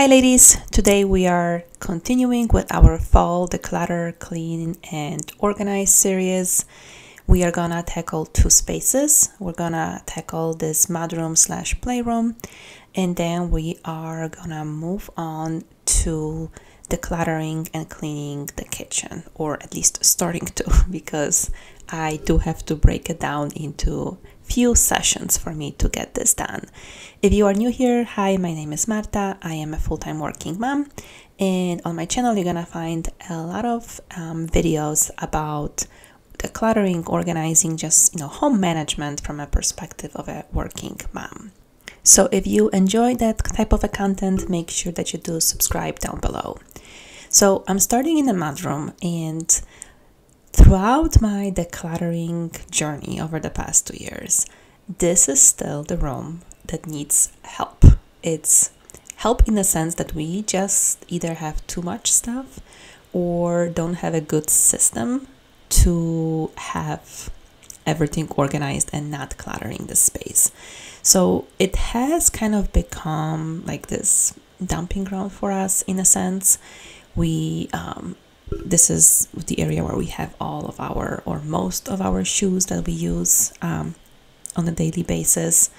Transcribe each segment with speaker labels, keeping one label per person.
Speaker 1: Hi ladies, today we are continuing with our fall declutter, clean and organize series. We are gonna tackle two spaces. We're gonna tackle this mudroom / playroom, and then we are gonna move on to decluttering and cleaning the kitchen, or at least starting to, because I do have to break it down into few sessions for me to get this done. If you are new here, hi, my name is Marta. I am a full-time working mom, and on my channel you're gonna find a lot of videos about decluttering, organizing, just home management from a perspective of a working mom. So if you enjoy that type of a content, make sure that you do subscribe down below. So I'm starting in the mudroom, and throughout my decluttering journey over the past 2 years, this is still the room that needs help. It's help in the sense that we just either have too much stuff or don't have a good system to have everything organized and not cluttering the space. So it has kind of become like this dumping ground for us in a sense. This is the area where we have all of our, or most of our shoes that we use on a daily basis.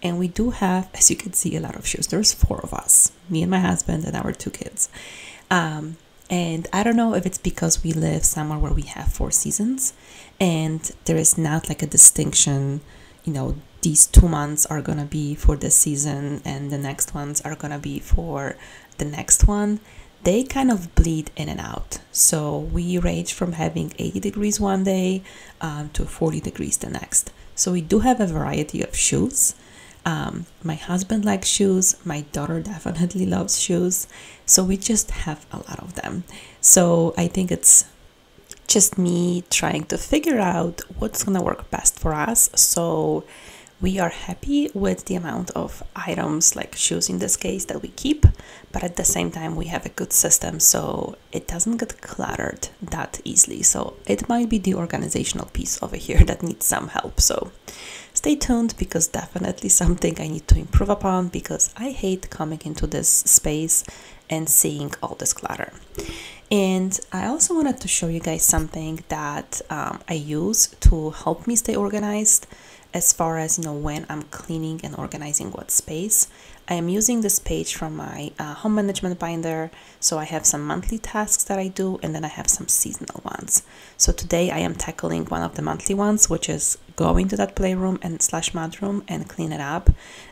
Speaker 1: And we do have, as you can see, a lot of shoes. There's 4 of us, me and my husband and our 2 kids. And I don't know if it's because we live somewhere where we have 4 seasons and there is not like a distinction, these 2 months are gonna be for this season and the next ones are gonna be for the next one. They kind of bleed in and out. So we range from having 80 degrees one day to 40 degrees the next. So we do have a variety of shoes. My husband likes shoes. My daughter definitely loves shoes. So we just have a lot of them. So I think it's just me trying to figure out what's gonna work best for us. So we are happy with the amount of items, like shoes in this case, that we keep, but at the same time we have a good system so it doesn't get cluttered that easily. So it might be the organizational piece over here that needs some help. So stay tuned, because definitely something I need to improve upon, because I hate coming into this space and seeing all this clutter. And I also wanted to show you guys something that I use to help me stay organized as far as when I'm cleaning and organizing what space. I am using this page from my home management binder. So I have some monthly tasks that I do, and then I have some seasonal ones. So today I am tackling one of the monthly ones, which is going to that playroom and / mudroom and clean it up,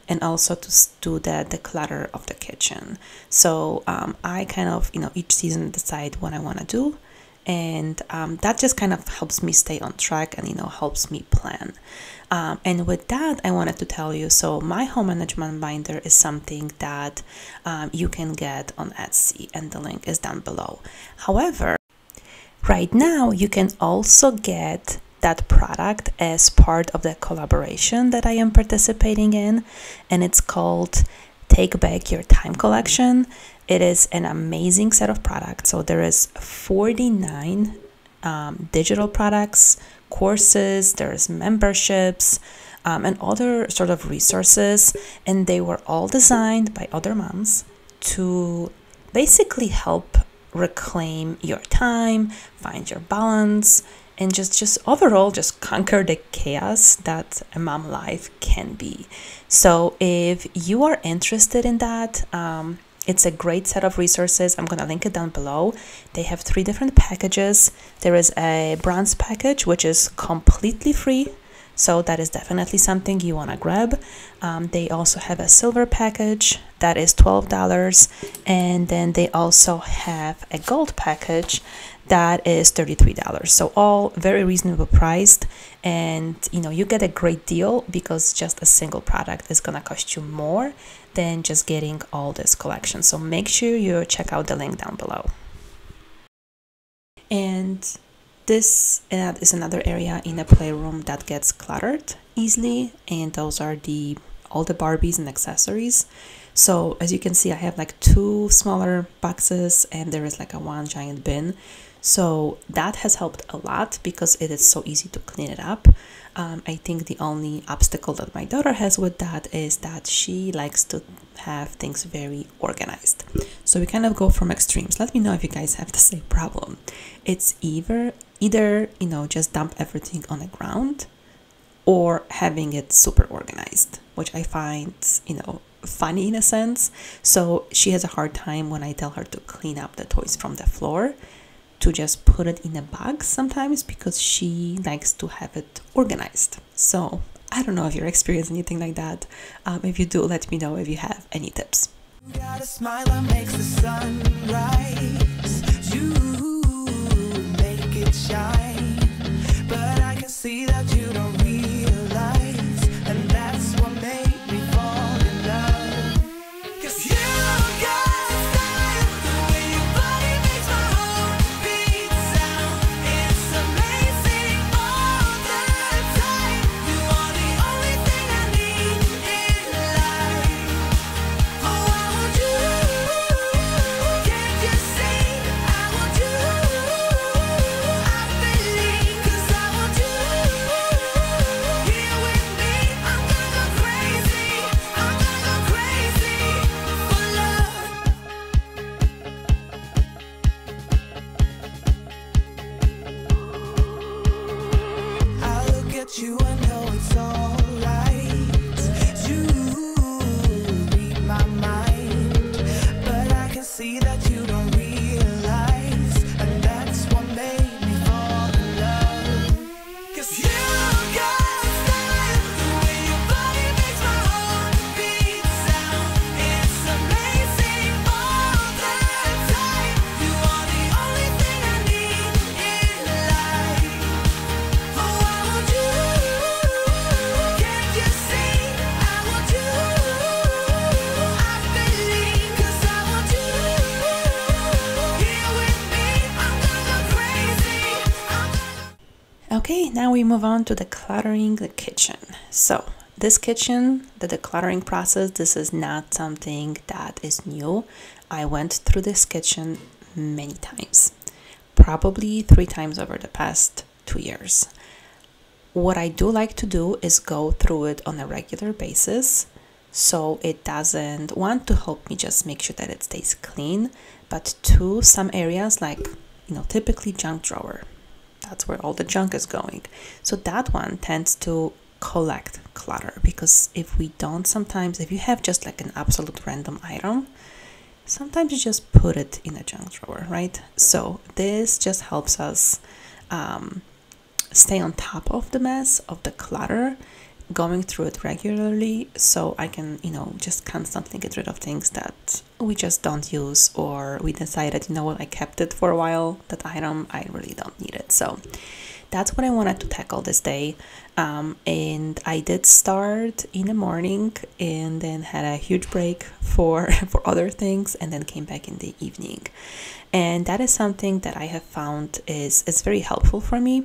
Speaker 1: and also to do the declutter of the kitchen. So I kind of each season decide what I want to do, and that just kind of helps me stay on track and helps me plan. And with that, I wanted to tell you, so my home management binder is something that you can get on Etsy, and the link is down below. However, right now you can also get that product as part of the collaboration that I am participating in, and it's called Take Back Your Time collection. It is an amazing set of products. So there is 49 digital products, courses, there's memberships, and other sort of resources, and they were all designed by other moms to basically help reclaim your time, find your balance, and just overall just conquer the chaos that a mom life can be. So if you are interested in that, it's a great set of resources. I'm going to link it down below. They have 3 different packages. There is a bronze package, which is completely free. So that is definitely something you want to grab. They also have a silver package that is $12. And then they also have a gold package that is $33. So all very reasonable priced. And you get a great deal, because just a single product is going to cost you more than just getting all this collection. So make sure you check out the link down below. And this is another area in a playroom that gets cluttered easily, and those are all the Barbies and accessories. So as you can see, I have like 2 smaller boxes, and there is like a 1 giant bin. So that has helped a lot because it is so easy to clean it up. I think the only obstacle that my daughter has with that is that she likes to have things very organized. So we kind of go from extremes. Let me know if you guys have the same problem. It's either just dump everything on the ground, or having it super organized, which I find funny in a sense. So she has a hard time when I tell her to clean up the toys from the floor, to just put it in a bag sometimes, because she likes to have it organized. So I don't know if you're experiencing anything like that. If you do, let me know if you have any tips.
Speaker 2: Got a smile that makes the sun rise. You make it shine, but I can see that you don't realize, and that's what made me fall in love. 'Cause you got style, the way your body makes my heart beat sound. It's amazing all the time. You are the only thing I need in life. Oh, I want you. Can't you see? I want you. I believe, 'cause I want you. Here with me, I'm gonna go crazy. I'm gonna go crazy for love. I look at you, I know it's alright. You read my mind, but I can see that you don't realize, and that's what made me fall in love. 'Cause you got style, the way your body makes my heart beat sound. It's amazing all the time. You are the only thing I need in life. Oh, I want you. Can't you see? I want you. I believe, 'cause I want you. Here with me, I'm gonna go crazy.
Speaker 1: Okay, now we move on to decluttering the kitchen. So this kitchen, the decluttering process, this is not something that is new. I went through this kitchen many times, probably 3 times over the past 2 years. What I do like to do is go through it on a regular basis, so it doesn't, one, to help me just make sure that it stays clean, but two, some areas like, typically junk drawer, that's where all the junk is going. So that one tends to collect clutter, because if we don't, sometimes if you have just like an absolute random item, sometimes you just put it in a junk drawer, right? So this just helps us stay on top of the mess, of the clutter, going through it regularly, so I can just constantly get rid of things that we just don't use, or we decided, I kept it for a while, that item, I really don't need it. So that's what I wanted to tackle this day. And I did start in the morning, and then had a huge break for other things, and then came back in the evening. And that is something that I have found is very helpful for me,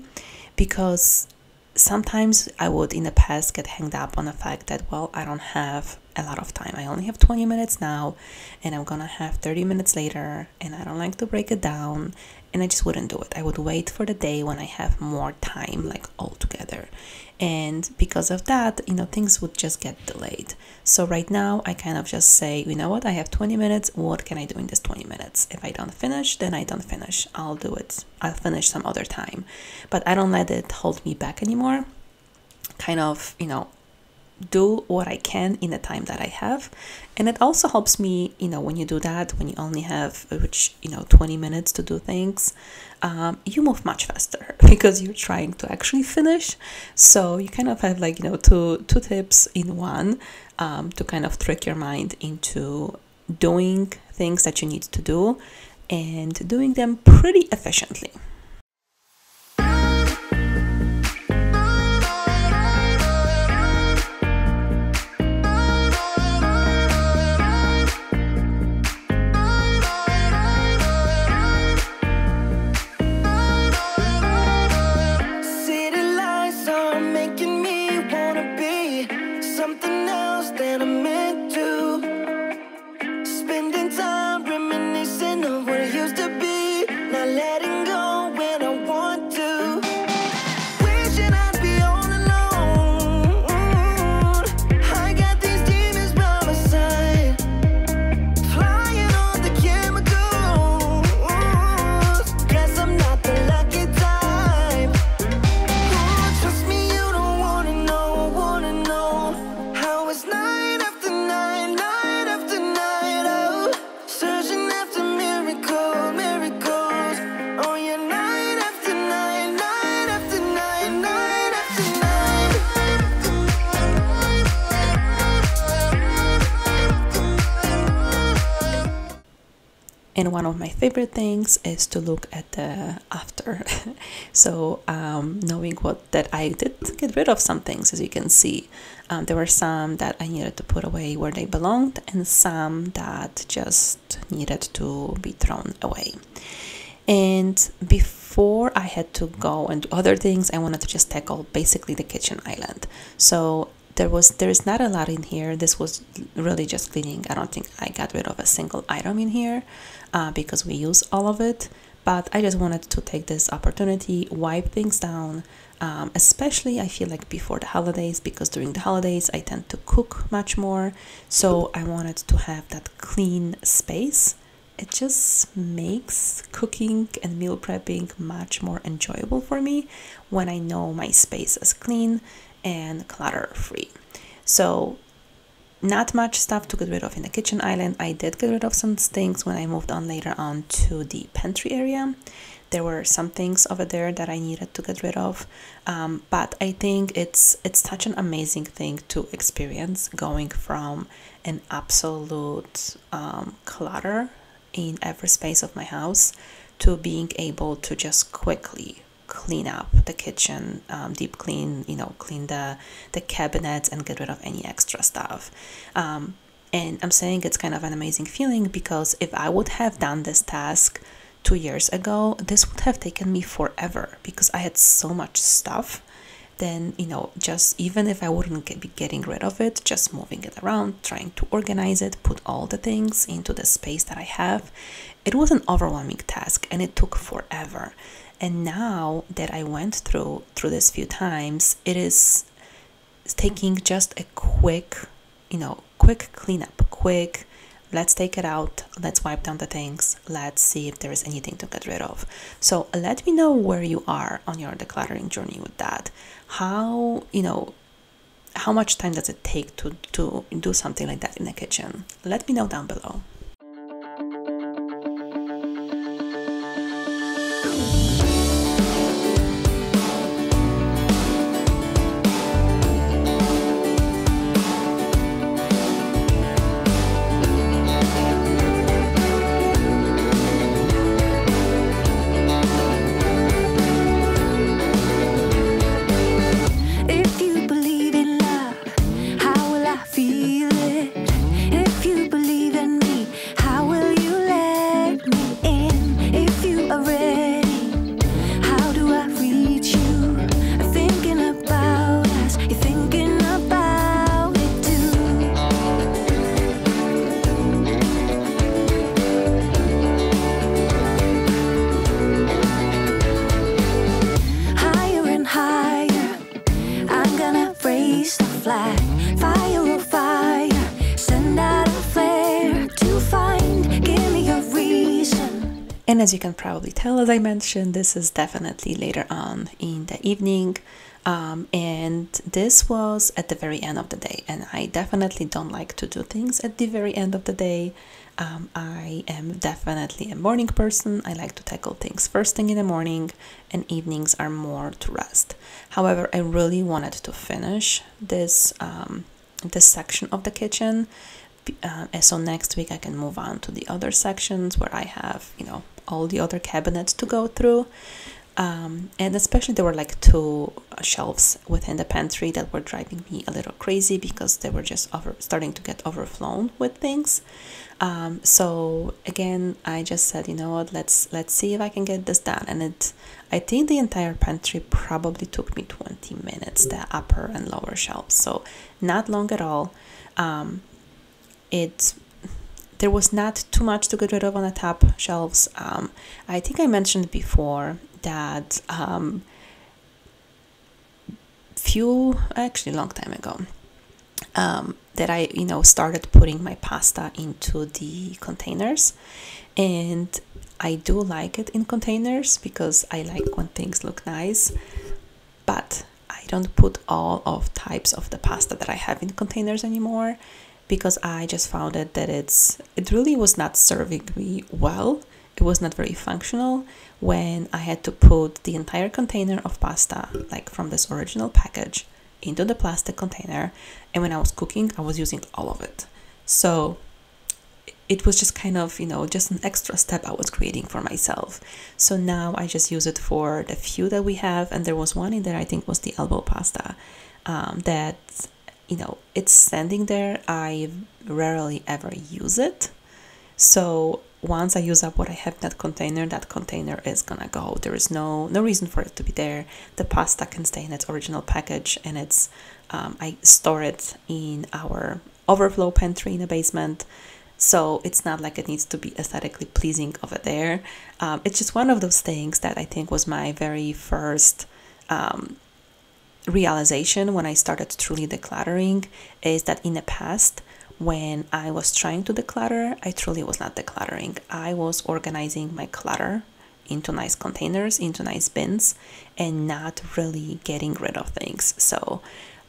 Speaker 1: because sometimes I would in the past get hanged up on the fact that, well, I don't have a lot of time. I only have 20 minutes now, and I'm gonna have 30 minutes later, and I don't like to break it down, and I just wouldn't do it. I would wait for the day when I have more time, like all together. And because of that, things would just get delayed. So right now I kind of just say, what, I have 20 minutes. What can I do in this 20 minutes? If I don't finish, then I don't finish. I'll do it. I'll finish some other time. But I don't let it hold me back anymore. Kind of, do what I can in the time that I have. And it also helps me, when you do that, when you only have 20 minutes to do things, you move much faster because you're trying to actually finish. So you kind of have like, two tips in one, to kind of trick your mind into doing things that you need to do, and doing them pretty efficiently.
Speaker 2: Spending time reminiscing of what it used to be, not letting go
Speaker 1: And one of my favorite things is to look at the after. So knowing that I did get rid of some things, as you can see. There were some that I needed to put away where they belonged, and some that just needed to be thrown away. And before I had to go and do other things, I wanted to just tackle basically the kitchen island. So there's not a lot in here. This was really just cleaning. I don't think I got rid of a single item in here because we use all of it. But I just wanted to take this opportunity, wipe things down, especially I feel like before the holidays, because during the holidays I tend to cook much more. So I wanted to have that clean space. It just makes cooking and meal prepping much more enjoyable for me when I know my space is clean and clutter free. So not much stuff to get rid of in the kitchen island. I did get rid of some things when I moved on later on to the pantry area. There were some things over there that I needed to get rid of, but I think it's such an amazing thing to experience, going from an absolute clutter in every space of my house to being able to just quickly clean up the kitchen, deep clean, clean the cabinets and get rid of any extra stuff. And I'm saying it's kind of an amazing feeling because if I would have done this task 2 years ago, this would have taken me forever because I had so much stuff. Then, just even if I wouldn't be getting rid of it, just moving it around, trying to organize it, put all the things into the space that I have, it was an overwhelming task and it took forever. And now that I went through this few times, it's taking just a quick cleanup, let's take it out, let's wipe down the things, let's see if there is anything to get rid of. So let me know where you are on your decluttering journey with that. How much time does it take to do something like that in the kitchen? Let me know down below. And as you can probably tell, as I mentioned, this is definitely later on in the evening. And this was at the very end of the day. And I definitely don't like to do things at the very end of the day. I am definitely a morning person. I like to tackle things first thing in the morning, and evenings are more to rest. However, I really wanted to finish this section of the kitchen. So next week I can move on to the other sections where I have, all the other cabinets to go through. And especially there were like 2 shelves within the pantry that were driving me a little crazy because they were just starting to get overflown with things. So again, I just said, you know what, let's see if I can get this done. And I think the entire pantry probably took me 20 minutes, the upper and lower shelves. So not long at all. There was not too much to get rid of on the top shelves. I think I mentioned before that long time ago, that I started putting my pasta into the containers, and I do like it in containers because I like when things look nice, but I don't put all of types of the pasta that I have in containers anymore, because I just found that it really was not serving me well. It was not very functional when I had to put the entire container of pasta, like from this original package, into the plastic container, and when I was cooking, I was using all of it. So it was just kind of, you know, just an extra step I was creating for myself. So now I just use it for the few that we have. And there was one in there, I think was the elbow pasta, that, you know, it's standing there. I rarely ever use it. So once I use up what I have in that container is gonna go. There is no reason for it to be there. The pasta can stay in its original package, and it's I store it in our overflow pantry in the basement. So it's not like it needs to be aesthetically pleasing over there. It's just one of those things that I think was my very first realization when I started truly decluttering, is that in the past, when I was trying to declutter, I truly was not decluttering. I was organizing my clutter into nice containers, into nice bins, and not really getting rid of things. So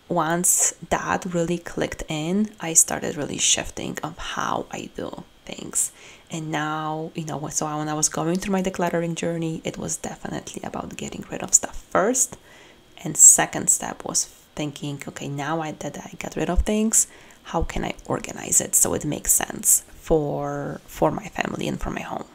Speaker 1: once that really clicked in, I started really shifting of how I do things. And now, you know, so when I was going through my decluttering journey, it was definitely about getting rid of stuff first. And second step was thinking, okay, now that I got rid of things, how can I organize it so it makes sense for my family and for my home?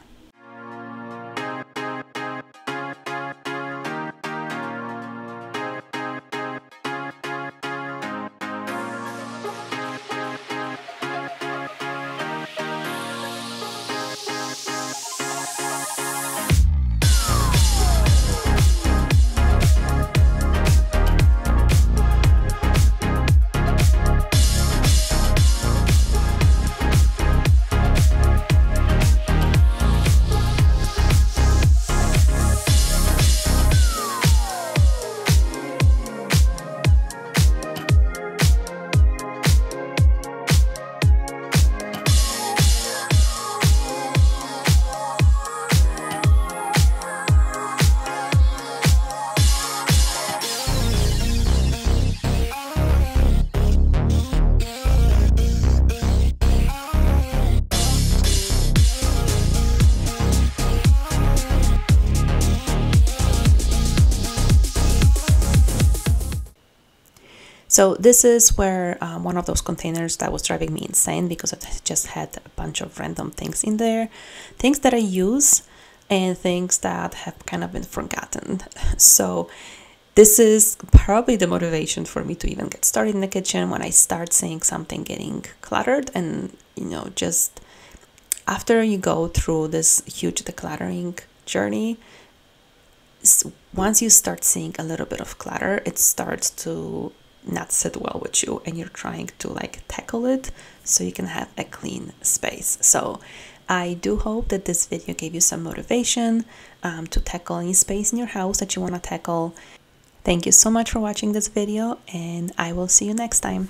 Speaker 1: So this is where one of those containers that was driving me insane, because it just had a bunch of random things in there, things that I use and things that have kind of been forgotten. So this is probably the motivation for me to even get started in the kitchen, when I start seeing something getting cluttered. And, you know, just after you go through this huge decluttering journey, once you start seeing a little bit of clutter, it starts to not sit well with you, and you're trying to like tackle it so you can have a clean space. So I do hope that this video gave you some motivation to tackle any space in your house that you want to tackle. Thank you so much for watching this video, and I will see you next time.